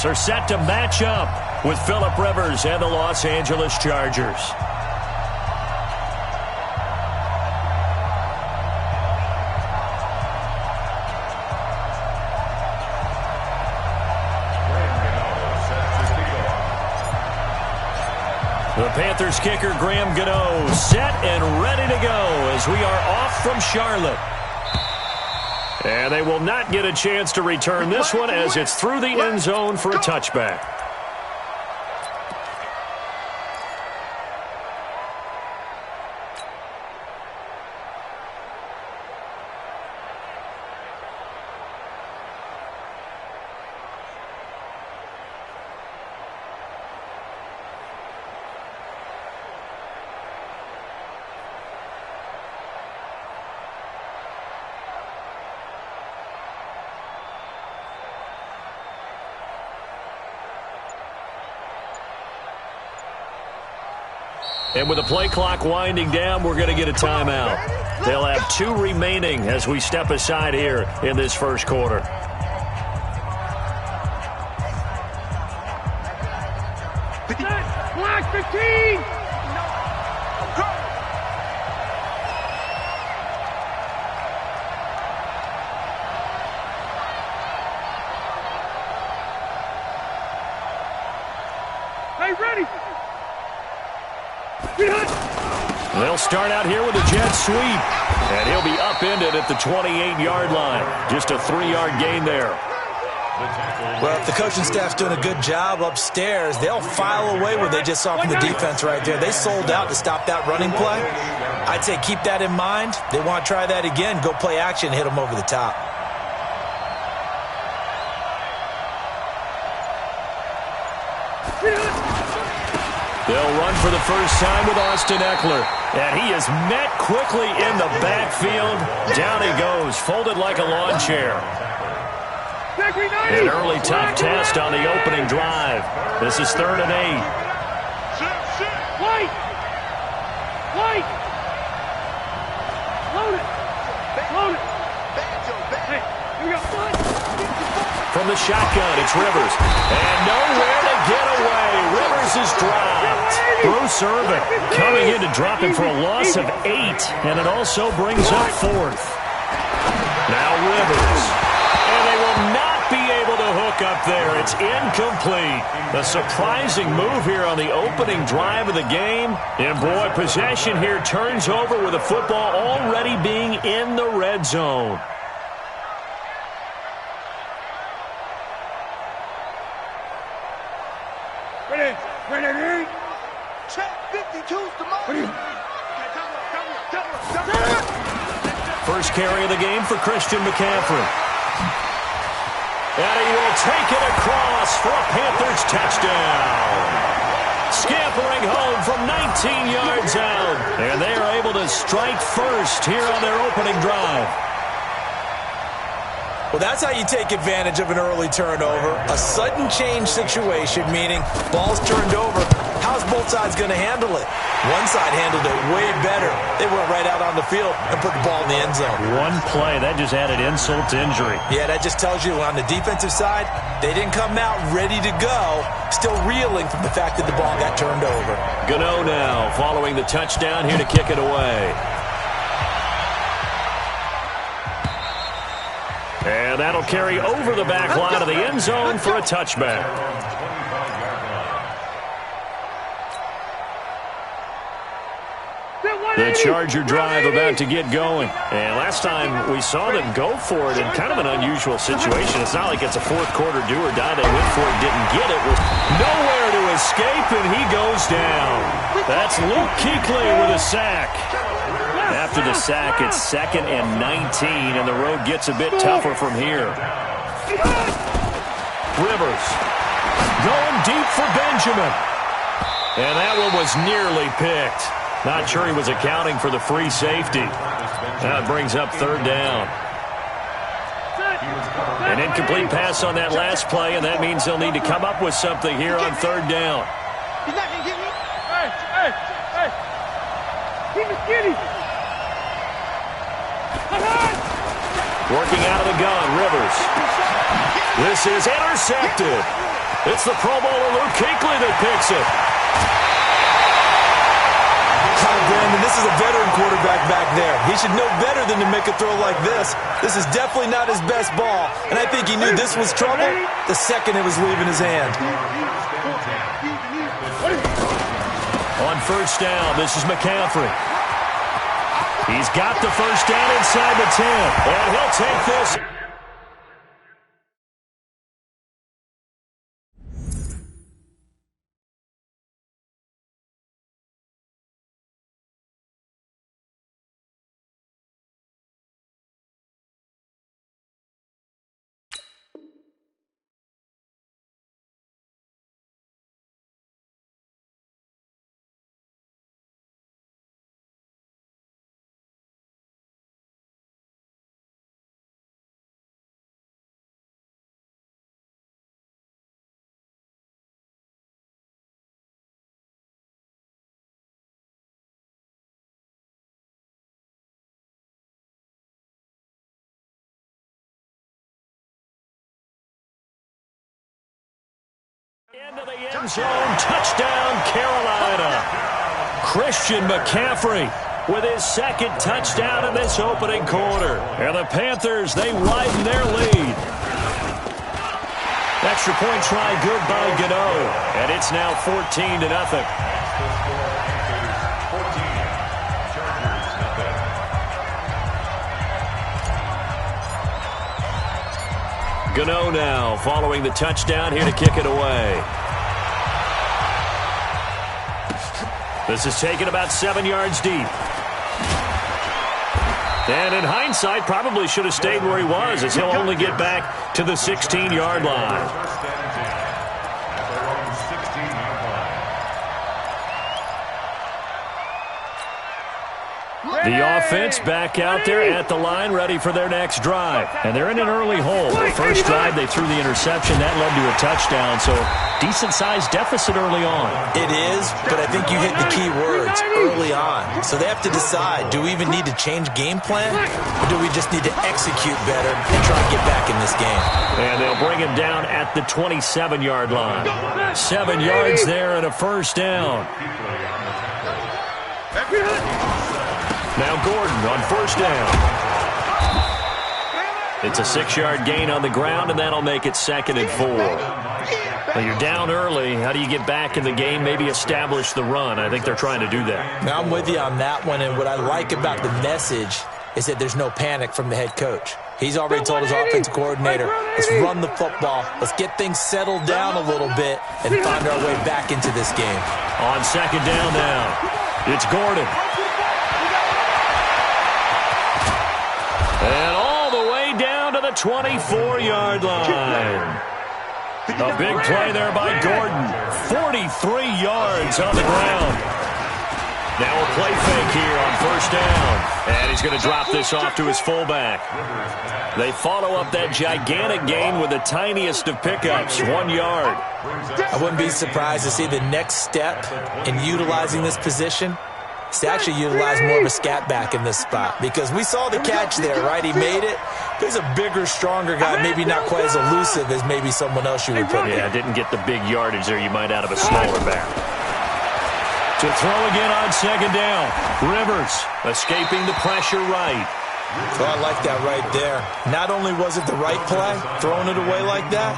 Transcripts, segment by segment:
are set to match up with Phillip Rivers and the Los Angeles Chargers. The Panthers kicker, Graham Gano, set and ready to go as we are off from Charlotte. And they will not get a chance to return this one as it's through the end zone for a touchback. And with the play clock winding down, we're going to get a timeout. They'll have 2 remaining as we step aside here in this first quarter. Black 15! Hey, ready! They'll start out here with a jet sweep, and he'll be upended at the 28-yard line. Just a 3-yard gain there. Well, if the coaching staff's doing a good job upstairs, they'll file away what they just saw from the defense right there. They sold out to stop that running play. I'd say keep that in mind. They want to try that again, go play action, hit them over the top. They'll run for the first time with Austin Eckler. And he is met quickly in the backfield. Down he goes, folded like a lawn chair. An early tough test on the opening drive. This is 3rd and 8. White! White! Load it! Load it! Hey, here we go. From the shotgun, it's Rivers. And nowhere to get away. Rivers is dropped. Bruce Irvin coming in to drop him for a loss of 8. And it also brings up 4th. Now Rivers. And they will not be able to hook up there. It's incomplete. A surprising move here on the opening drive of the game. And boy, possession here turns over with the football already being in the red zone. Ready! Check 52's the moment. First carry of the game for Christian McCaffrey. And he will take it across for a Panthers touchdown. Scampering home from 19 yards out. And they are able to strike first here on their opening drive. Well, that's how you take advantage of an early turnover. A sudden change situation, meaning ball's turned over. How's both sides going to handle it? One side handled it way better. They went right out on the field and put the ball in the end zone. One play, that just added insult to injury. Yeah, that just tells you on the defensive side, they didn't come out ready to go, still reeling from the fact that the ball got turned over. Gano now following the touchdown here to kick it away. And that'll carry over the back line of the end zone for a touchback. The Charger drive about to get going. And last time we saw them go for it in kind of an unusual situation. It's not like it's a fourth quarter do or die. They went for it, didn't get it. Was nowhere to escape, and he goes down. That's Luke Kuechly with a sack. After the sack, it's 2nd and 19, and the road gets a bit tougher from here. Rivers going deep for Benjamin. And that one was nearly picked. Not sure he was accounting for the free safety. That brings up 3rd down. An incomplete pass on that last play, and that means they'll need to come up with something here on 3rd down. He's not going to get me. Hey. Keep it skinny. Working out of the gun, Rivers. This is intercepted. It's the Pro Bowler Luke Kuechly that picks it. Brandon, this is a veteran quarterback back there. He should know better than to make a throw like this. This is definitely not his best ball, and I think he knew this was trouble the second it was leaving his hand. On first down, this is McCaffrey. He's got the first down inside the 10, and he'll take this. Into the end zone, touchdown, Carolina. Christian McCaffrey with his second touchdown in this opening quarter. And the Panthers, they widen their lead. Extra point try good by Gano. And it's now 14-0. Gano now following the touchdown here to kick it away. This is taken about 7 yards deep. And in hindsight, probably should have stayed where he was, as he'll only get back to the 16-yard line. The offense back out there at the line, ready for their next drive. And they're in an early hole. The first drive, they threw the interception. That led to a touchdown, so decent-sized deficit early on. It is, but I think you hit the key words, early on. So they have to decide, do we even need to change game plan, or do we just need to execute better and try to get back in this game? And they'll bring him down at the 27-yard line. 7 yards there and a first down. Now Gordon on first down. It's a 6-yard gain on the ground, and that'll make it 2nd and 4. Well, you're down early. How do you get back in the game, maybe establish the run? I think they're trying to do that. Now, I'm with you on that one, and what I like about the message is that there's no panic from the head coach. He's already told his offensive coordinator, let's run the football, let's get things settled down a little bit, and find our way back into this game. On second down now, it's Gordon. And all the way down to the 24-yard line. A big play there by Gordon. 43 yards on the ground. Now a play fake here on first down. And he's going to drop this off to his fullback. They follow up that gigantic gain with the tiniest of pickups, 1 yard. I wouldn't be surprised to see the next step in utilizing this position is to actually utilize more of a scat back in this spot, because we saw the catch there, right? He made it. There's a bigger, stronger guy, maybe not quite as elusive as maybe someone else you would put in. Yeah, didn't get the big yardage there you might out of a smaller back. To throw again on second down. Rivers escaping the pressure right. Oh, I like that right there. Not only was it the right play, throwing it away like that,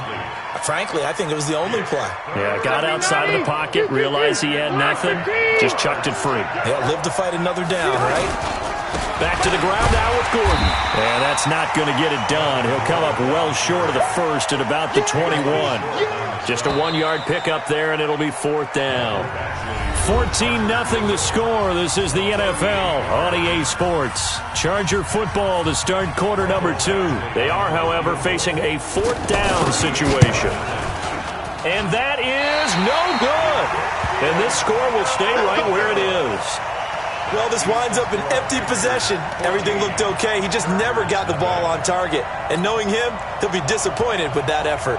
frankly, I think it was the only play. Yeah, got outside of the pocket, realized he had nothing, just chucked it free. Yeah, live to fight another down, right? Back to the ground now with Gordon. And that's not going to get it done. He'll come up well short of the first at about the 21. Just a 1 yard pickup there, and it'll be fourth down. 14-0 the score. This is the NFL on EA Sports. Charger football to start quarter number 2. They are, however, facing a fourth down situation. And that is no good. And this score will stay right where it is. Well, this winds up an empty possession. Everything looked okay. He just never got the ball on target. And knowing him, he'll be disappointed with that effort.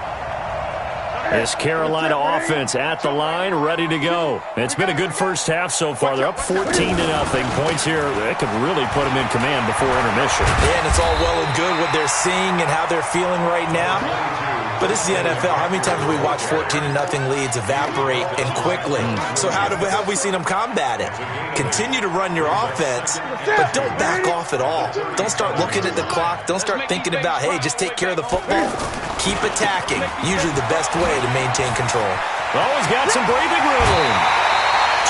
This Carolina offense at the line, ready to go. It's been a good first half so far. They're up 14-0. Points here, that could really put them in command before intermission. Yeah, and it's all well and good what they're seeing and how they're feeling right now. But this is the NFL. How many times have we watched 14-0 leads evaporate and quickly? So how have we seen them combat it? Continue to run your offense, but don't back off at all. Don't start looking at the clock. Don't start thinking about, hey, just take care of the football. Keep attacking. Usually the best way to maintain control. Always got some breathing room.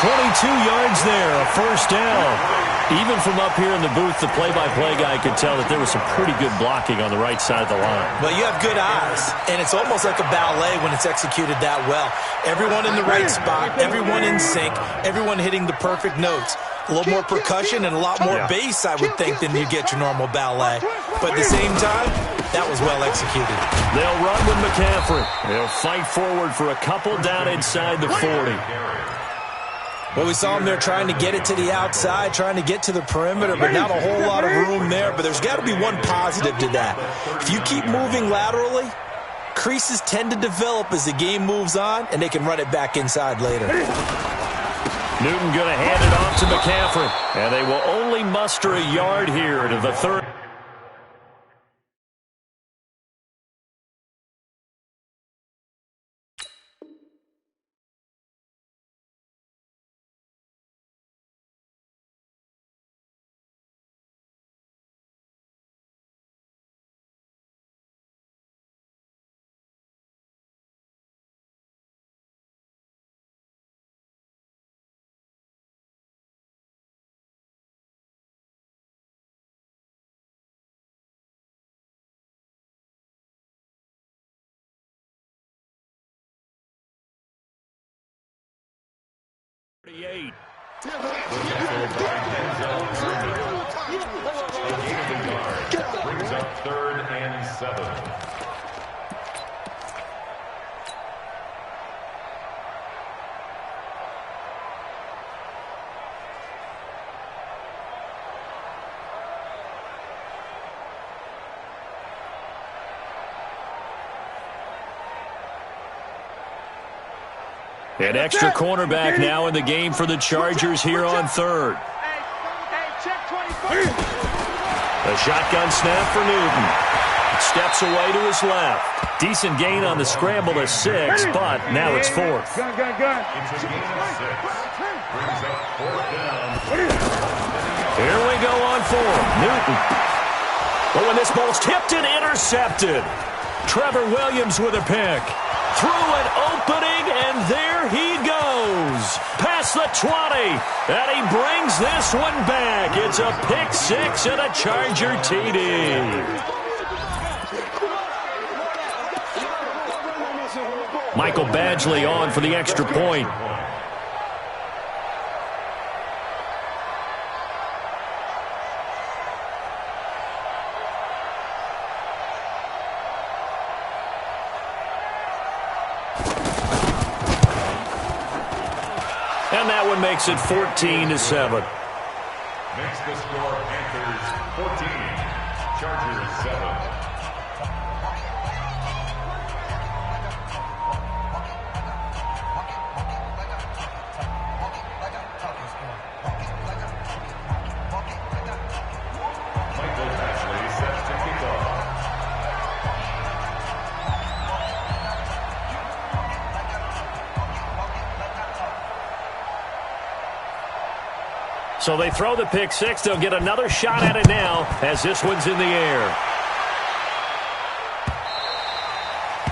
22 yards there, a first down. Even from up here in the booth, the play-by-play guy could tell that there was some pretty good blocking on the right side of the line. Well, you have good eyes, and it's almost like a ballet when it's executed that well. Everyone in the right spot, everyone in sync, everyone hitting the perfect notes. A little more percussion and a lot more bass, I would think, than you get your normal ballet. But at the same time, that was well executed. They'll run with McCaffrey. They'll fight forward for a couple down inside the 40. Well, we saw them there trying to get it to the outside, trying to get to the perimeter, but not a whole lot of room there. But there's got to be one positive to that. If you keep moving laterally, creases tend to develop as the game moves on, and they can run it back inside later. Newton going to hand it off to McCaffrey, and they will only muster a yard here to the third. Brings up 3rd and 7. An extra cornerback now in the game for the Chargers here on 3rd. A shotgun snap for Newton. Steps away to his left. Decent gain on the scramble to 6, but now it's 4th. It's a gain of 6. Brings up 4th down. Here we go on 4th. Newton. But when this ball's tipped and intercepted. Trevor Williams with a pick. Through an opening, and there he goes. Past the 20, and he brings this one back. It's a pick 6 and a Charger TD. Michael Badgley on for the extra point. And that one makes it 14-7. Makes the score Panthers 14, Chargers 7. Michael Badgley sets to kick off. So they throw the pick 6. They'll get another shot at it now as this one's in the air.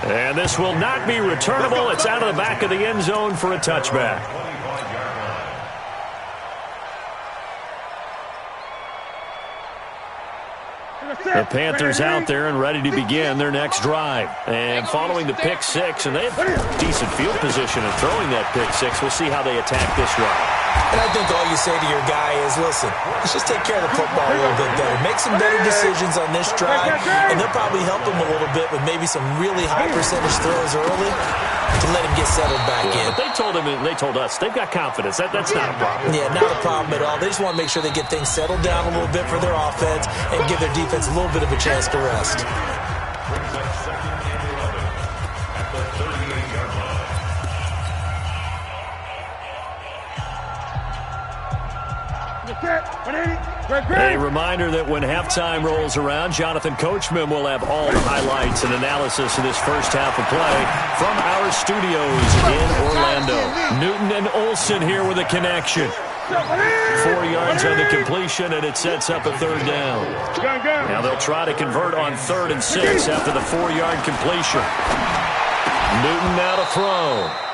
And this will not be returnable. It's out of the back of the end zone for a touchback. The Panthers out there and ready to begin their next drive. And following the pick 6, and they have decent field position in throwing that pick 6. We'll see how they attack this drive. And I think all you say to your guy is, listen, let's just take care of the football a little bit better. Make some better decisions on this drive, and they'll probably help him a little bit with maybe some really high percentage throws early to let him get settled back in. But they told him, and they told us, they've got confidence. That's not a problem. Yeah, not a problem at all. They just want to make sure they get things settled down a little bit for their offense and give their defense a little bit of a chance to rest. Brings up 2nd and 11 at the 38-yard line. A reminder that when halftime rolls around, Jonathan Coachman will have all the highlights and analysis of this first half of play from our studios in Orlando. Newton and Olsen here with a connection. 4 yards on the completion, and it sets up a third down. Now they'll try to convert on 3rd and 6 after the 4-yard completion. Newton now to throw.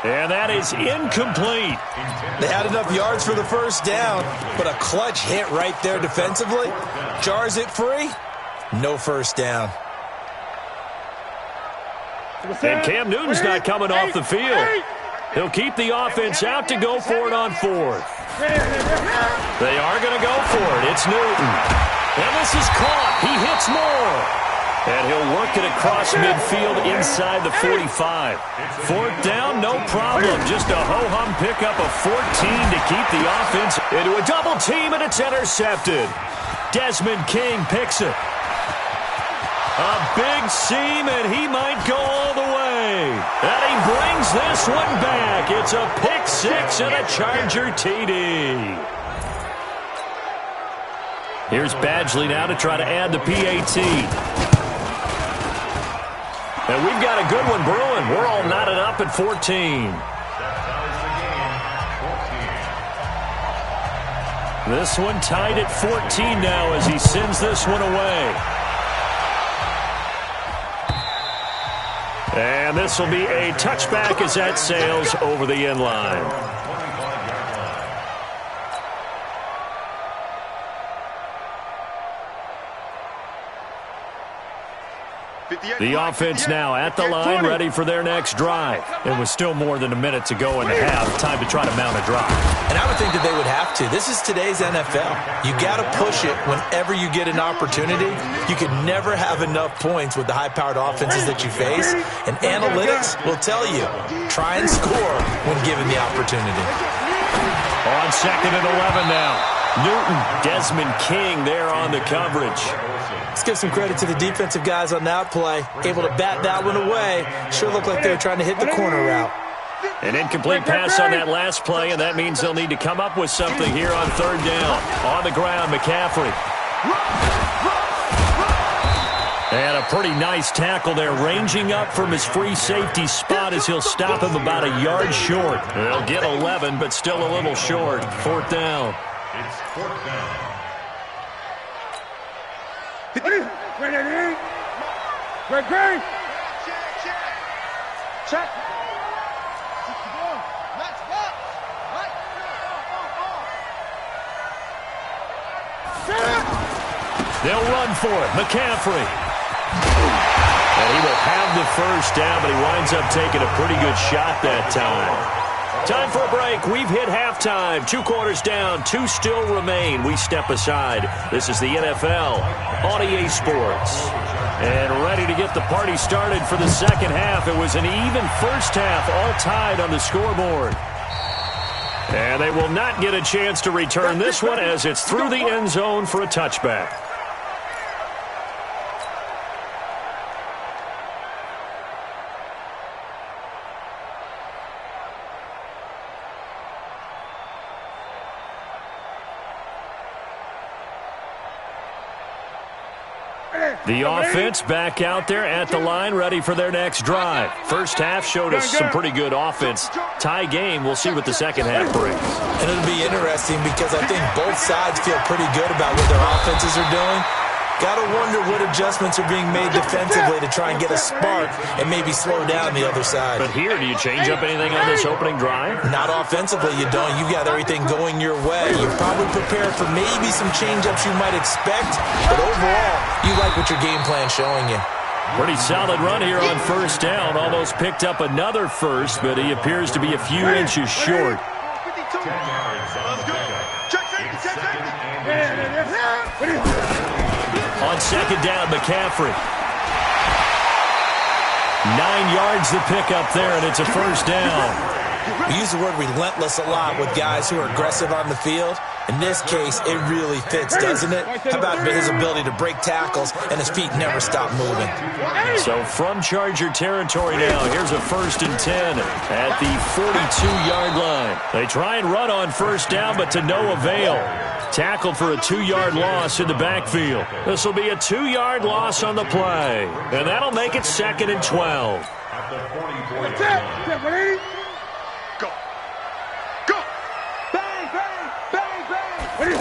And that is incomplete. They had enough yards for the first down, but a clutch hit right there defensively. Jars it free. No first down. And Cam Newton's not coming off the field. He'll keep the offense out to go for it on 4th. They are going to go for it. It's Newton. And this is caught. He hits more. And he'll work it across midfield inside the 45. 4th down, no problem. Just a ho-hum pickup of 14 to keep the offense into a double team, and it's intercepted. Desmond King picks it. A big seam, and he might go all the way. And he brings this one back. It's a pick 6 and a Charger TD. Here's Badgley now to try to add the PAT. And we've got a good one brewing. We're all knotted up at 14. This one tied at 14 now as he sends this one away. And this will be a touchback as that sails over the end line. The offense now at the line, ready for their next drive. It was still more than a minute to go in the half. Time to try to mount a drive. And I would think that they would have to. This is today's NFL. You got to push it whenever you get an opportunity. You can never have enough points with the high-powered offenses that you face. And analytics will tell you, try and score when given the opportunity. On 2nd and 11 now. Newton, Desmond King there on the coverage. Let's give some credit to the defensive guys on that play. Able to bat that one away. Sure looked like they were trying to hit the corner route. An incomplete pass on that last play, and that means they'll need to come up with something here on 3rd down. On the ground, McCaffrey. And a pretty nice tackle there, ranging up from his free safety spot as he'll stop him about a yard short. They'll get 11, but still a little short. 4th down. It's 4th down. Check. They'll run for it. McCaffrey. And he will have the first down, but he winds up taking a pretty good shot that time. Time for a break. We've hit halftime. 2 quarters down. 2 still remain. We step aside. This is the NFL on EA Sports. And ready to get the party started for the second half. It was an even first half, all tied on the scoreboard. And they will not get a chance to return this one as it's through the end zone for a touchback. The offense back out there at the line, ready for their next drive. First half showed us some pretty good offense. Tie game, we'll see what the second half brings. And it'll be interesting because I think both sides feel pretty good about what their offenses are doing. Got to wonder what adjustments are being made defensively to try and get a spark and maybe slow down the other side. But here, do you change up anything on this opening drive? Not offensively, you don't. You've got everything going your way. You're probably prepared for maybe some change-ups you might expect, but overall, you like what your game plan's showing you. Pretty solid run here on first down. Almost picked up another first, but he appears to be a few inches short. On second down, McCaffrey. 9 yards to pick up there, and it's a first down. We use the word relentless a lot with guys who are aggressive on the field. In this case, it really fits, doesn't it? How about his ability to break tackles and his feet never stop moving? So from Charger territory now, here's a 1st and 10 at the 42-yard line. They try and run on first down, but to no avail. Tackled for a 2-yard loss in the backfield. This will be a 2-yard loss on the play. And that'll make it 2nd and 12. Go. Go. Bang, bang, bang, bang.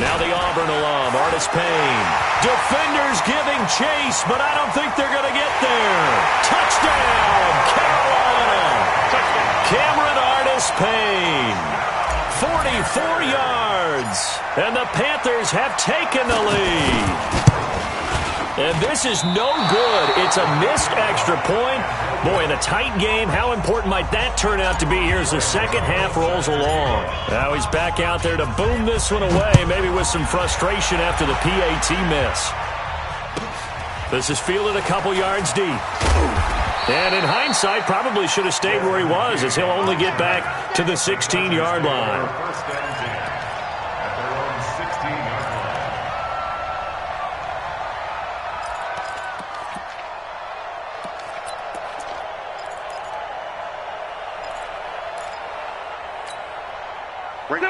Now the Auburn alum, Artis Payne. Defenders giving chase, but I don't think they're going to get there. Touchdown, Carolina. Cameron Artis Payne. 44 yards. And the Panthers have taken the lead. And this is no good. It's a missed extra point. Boy, in a tight game, how important might that turn out to be here as the second half rolls along? Now he's back out there to boom this one away, maybe with some frustration after the PAT miss. This is fielded a couple yards deep. And in hindsight, probably should have stayed where he was, as he'll only get back to the 16-yard line.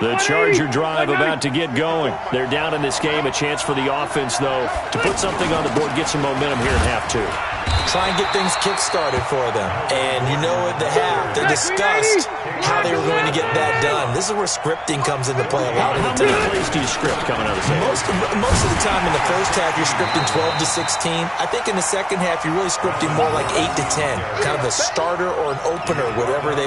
The Charger drive about to get going. They're down in this game. A chance for the offense, though, to put something on the board, get some momentum here in half 2. Try and get things kick-started for them. And you know at the half, they discussed how they were going to get that done. This is where scripting comes into play a lot of the time. How many plays do you script coming out of the second? Most of the time in the first half, you're scripting 12 to 16. I think in the second half, you're really scripting more like 8 to 10. Kind of a starter or an opener, whatever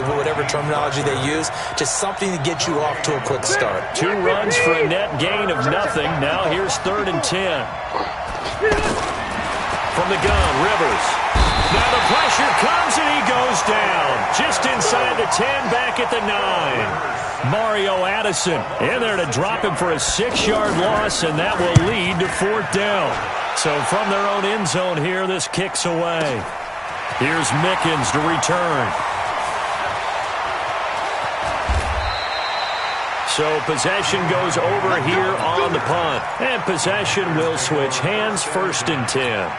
terminology they use. Just something to get you off to a quick start. 2 runs for a net gain of nothing. Now here's 3rd and 10. From the gun, Rivers. Now the pressure comes and he goes down. Just inside the 10, back at the 9. Mario Addison in there to drop him for a 6-yard loss, and that will lead to 4th down. So from their own end zone here, this kicks away. Here's Mickens to return. So possession goes over here on the punt. And possession will switch hands, 1st and 10.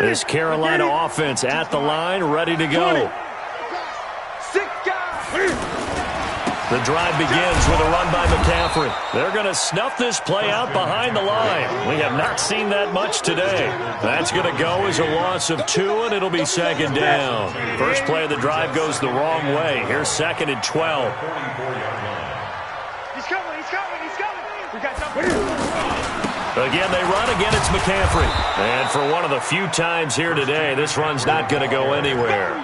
This Carolina offense at the line, ready to go. The drive begins with a run by McCaffrey. They're going to snuff this play out behind the line. We have not seen that much today. That's going to go as a loss of 2, and it'll be 2nd down. First play of the drive goes the wrong way. Here's 2nd and 12. He's coming, he's coming, he's coming. We got something. Again, they run. Again, it's McCaffrey. And for one of the few times here today, this run's not going to go anywhere.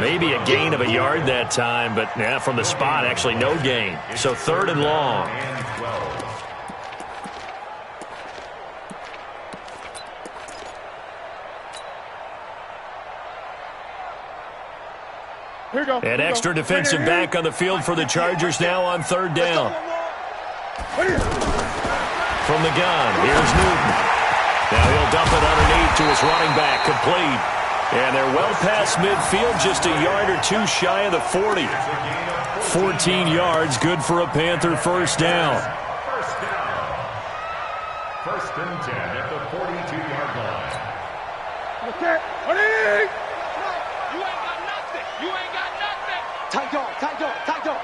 Maybe a gain of a yard that time, but from the spot, actually no gain. So 3rd and long. Here we go. An extra defensive back on the field for the Chargers now on 3rd down. From the gun, here's Newton. Now he'll dump it underneath to his running back, complete. And they're well past midfield, just a yard or 2 shy of the 40. 14 yards, good for a Panther 1st down. 1st and 10 at the 42-yard line. Okay. Ready? You ain't got nothing. You ain't got nothing. Tight dog, tight dog, tight dog.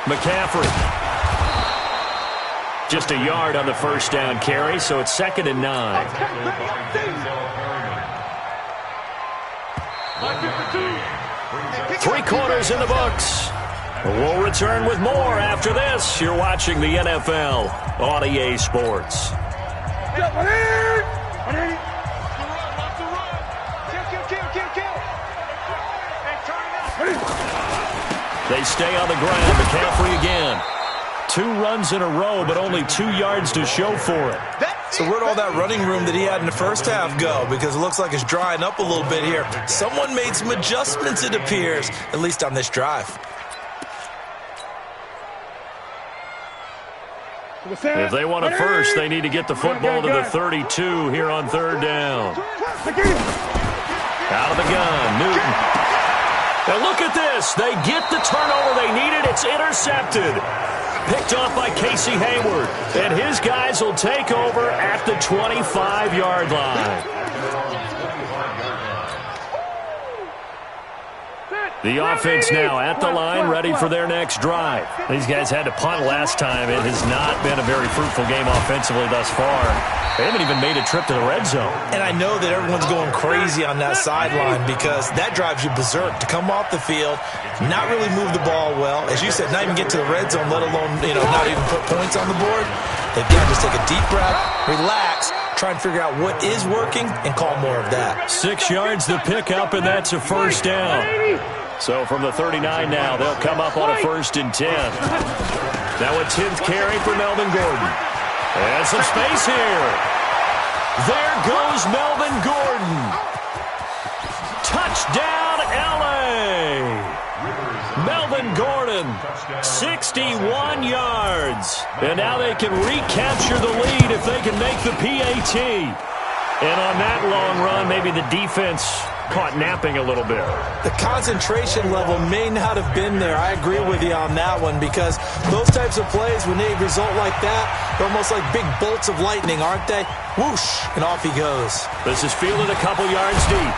McCaffrey. Just a yard on the 1st down carry, so it's 2nd and 9. 3 quarters in the books. We'll return with more after this. You're watching the NFL on EA Sports. They stay on the ground. McCaffrey again. 2 runs in a row, but only 2 yards to show for it. So where'd all that running room that he had in the first half go? Because it looks like it's drying up a little bit here. Someone made some adjustments, it appears, at least on this drive. If they want a first, they need to get the football to the 32 here on 3rd down. Out of the gun, Newton. And look at this. They get the turnover they needed. It's intercepted. picked off by Casey Hayward. And his guys will take over at the 25-yard line. The offense now at the line, ready for their next drive. These guys had to punt last time. It has not been a very fruitful game offensively thus far. They haven't even made a trip to the red zone. And I know that everyone's going crazy on that sideline because that drives you berserk to come off the field, not really move the ball well. As you said, not even get to the red zone, let alone, not even put points on the board. They've got to just take a deep breath, relax, try and figure out what is working, and call more of that. 6 yards to pick up, and that's a first down. So from the 39 now, they'll come up on a 1st and 10. Now a 10th carry for Melvin Gordon. And some space here. There goes Melvin Gordon. Touchdown, L.A. Melvin Gordon, 61 yards. And now they can recapture the lead if they can make the PAT. And on that long run, maybe the defense caught napping a little bit. The concentration level may not have been there. I agree with you on that one because those types of plays, when they result like that, they're almost like big bolts of lightning, aren't they? Whoosh, and off he goes. This is fielded a couple yards deep.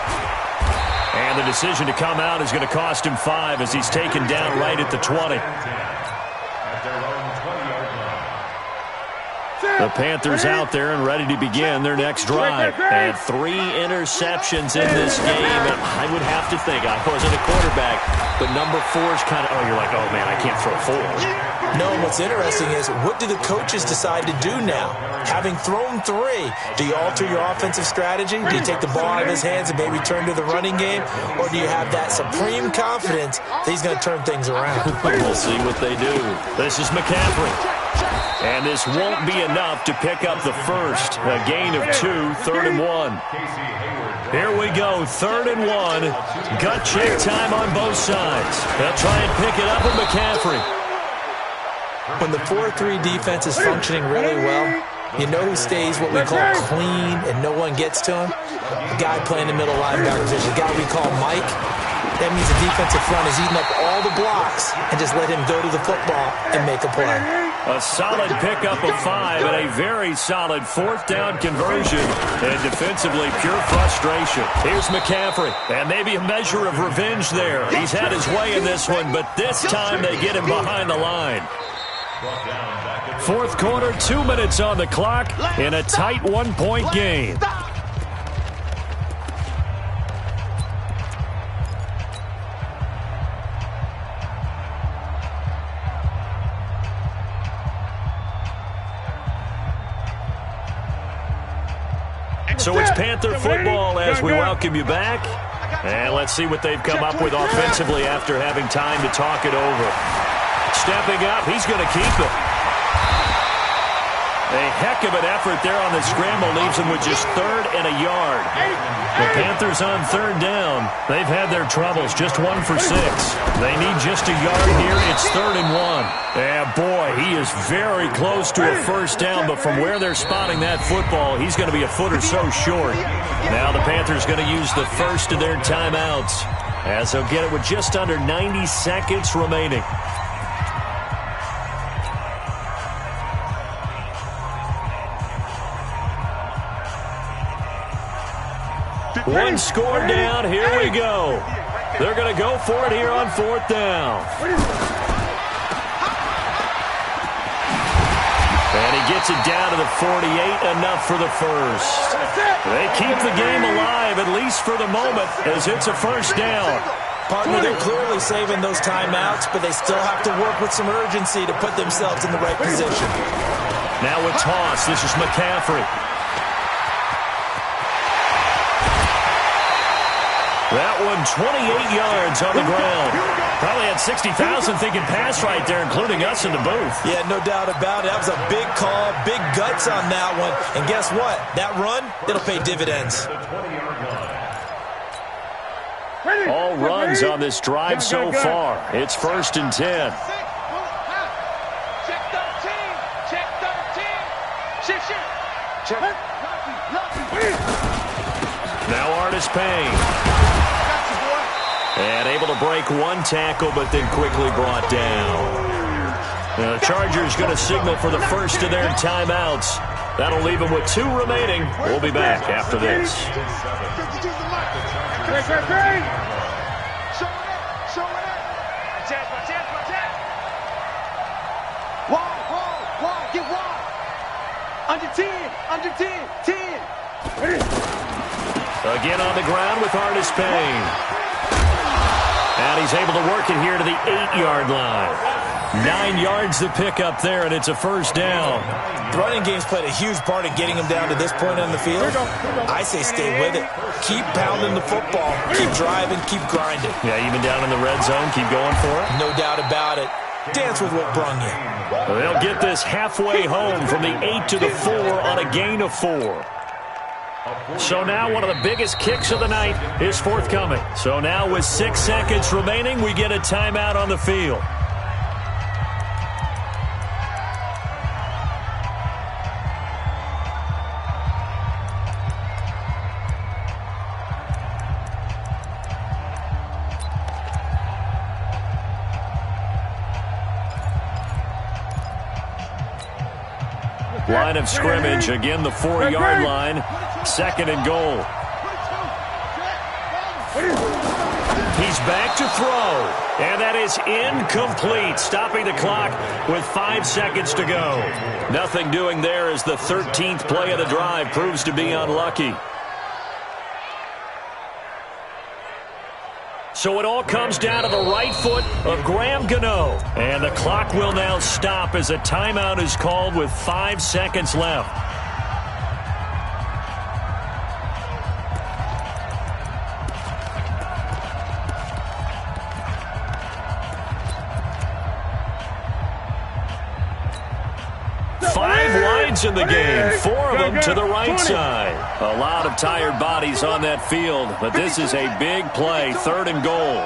And the decision to come out is going to cost him 5 as he's taken down right at the 20. The Panthers out there and ready to begin their next drive. And 3 interceptions in this game. And I would have to think, I wasn't a quarterback, but number 4 is kind of, you're like, oh, man, I can't throw 4. No, what's interesting is what do the coaches decide to do now? Having thrown 3, do you alter your offensive strategy? Do you take the ball out of his hands and maybe turn to the running game? Or do you have that supreme confidence that he's going to turn things around? We'll see what they do. This is McCaffrey. And this won't be enough to pick up the first. A gain of 2, 3rd and 1. Here we go, 3rd and 1. Gut check time on both sides. They'll try and pick it up with McCaffrey. When the 4-3 defense is functioning really well, you know who stays what we call clean and no one gets to him? The guy playing the middle linebacker position, the guy we call Mike. That means the defensive front is eating up all the blocks and just let him go to the football and make a play. A solid pickup of 5 and a very solid 4th down conversion. And defensively, pure frustration. Here's McCaffrey. And maybe a measure of revenge there. He's had his way in this one, but this time they get him behind the line. 4th quarter, 2 minutes on the clock in a tight 1-point game. So it's Panther football as we welcome you back. And let's see what they've come up with offensively after having time to talk it over. Stepping up, he's going to keep it. A heck of an effort there on the scramble leaves him with just 3rd and a yard. The Panthers on 3rd down. They've had their troubles, just 1 for 6. They need just a yard here. It's 3rd and 1. And boy, he is very close to a first down, but from where they're spotting that football, he's going to be a foot or so short. Now the Panthers going to use the first of their timeouts as they'll get it with just under 90 seconds remaining. One score down. Here we go. They're going to go for it here on 4th down. And he gets it down to the 48, enough for the first. They keep the game alive, at least for the moment, as it's a first down. Partner, they're clearly saving those timeouts, but they still have to work with some urgency to put themselves in the right position. Now a toss. This is McCaffrey. That one, 28 yards on the ground. Probably had 60,000 thinking pass right there, including us in the booth. Yeah, no doubt about it. That was a big call, big guts on that one. And guess what? That run, it'll pay dividends. All runs on this drive so far. It's 1st and 10. Check 13. Check 13. Check. Now Artis Payne. And able to break 1 tackle, but then quickly brought down. The Chargers going to signal for the first of their timeouts. That'll leave them with 2 remaining. We'll be back after this. Wide, get wide. Under 10, 10. Again on the ground with Artis Payne. And he's able to work it here to the 8-yard line. 9 yards to pick up there, and it's a first down. The running game's played a huge part in getting him down to this point on the field. I say stay with it. Keep pounding the football. Keep driving. Keep grinding. Yeah, even down in the red zone, keep going for it. No doubt about it. Dance with what brung you. They'll get this halfway home from the 8 to the 4 on a gain of 4. So now one of the biggest kicks of the night is forthcoming. So now with 6 seconds remaining, we get a timeout on the field. Line of scrimmage, again the 4-yard line, 2nd and goal. He's back to throw, and that is incomplete, stopping the clock with 5 seconds to go. Nothing doing there as the 13th play of the drive proves to be unlucky. So it all comes down to the right foot of Graham Gano. And the clock will now stop as a timeout is called with 5 seconds left. In the game, 4 of them to the right side. A lot of tired bodies on that field, but this is a big play, 3rd and goal.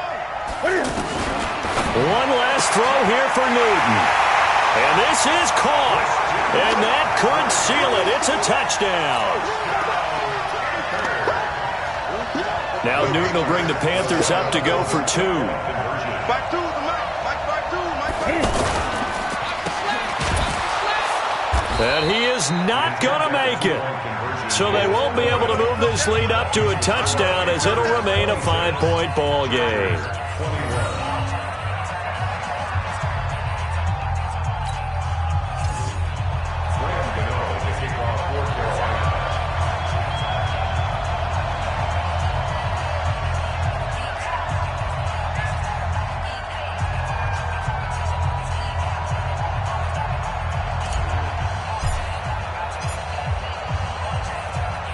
One last throw here for Newton. And this is caught. And that could seal it. It's a touchdown. Now Newton will bring the Panthers up to go for 2. And he is not going to make it. So they won't be able to move this lead up to a touchdown as it'll remain a 5-point ball game.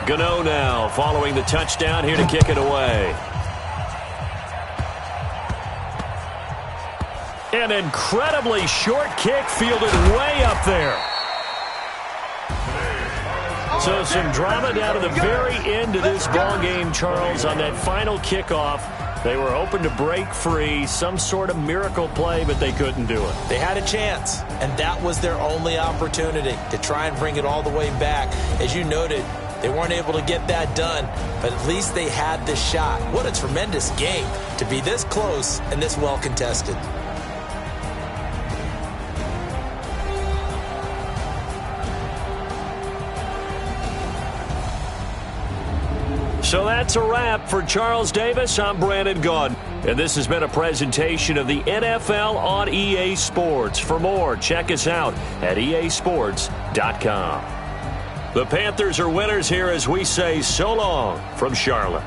Gano now following the touchdown here to kick it away. An incredibly short kick fielded way up there. So some drama down to the very end of this ball game, Charles, on that final kickoff. They were hoping to break free, some sort of miracle play, but they couldn't do it. They had a chance, and that was their only opportunity to try and bring it all the way back. As you noted, they weren't able to get that done, but at least they had the shot. What a tremendous game to be this close and this well contested. So that's a wrap for Charles Davis. I'm Brandon Gaudin, and this has been a presentation of the NFL on EA Sports. For more, check us out at easports.com. The Panthers are winners here as we say so long from Charlotte.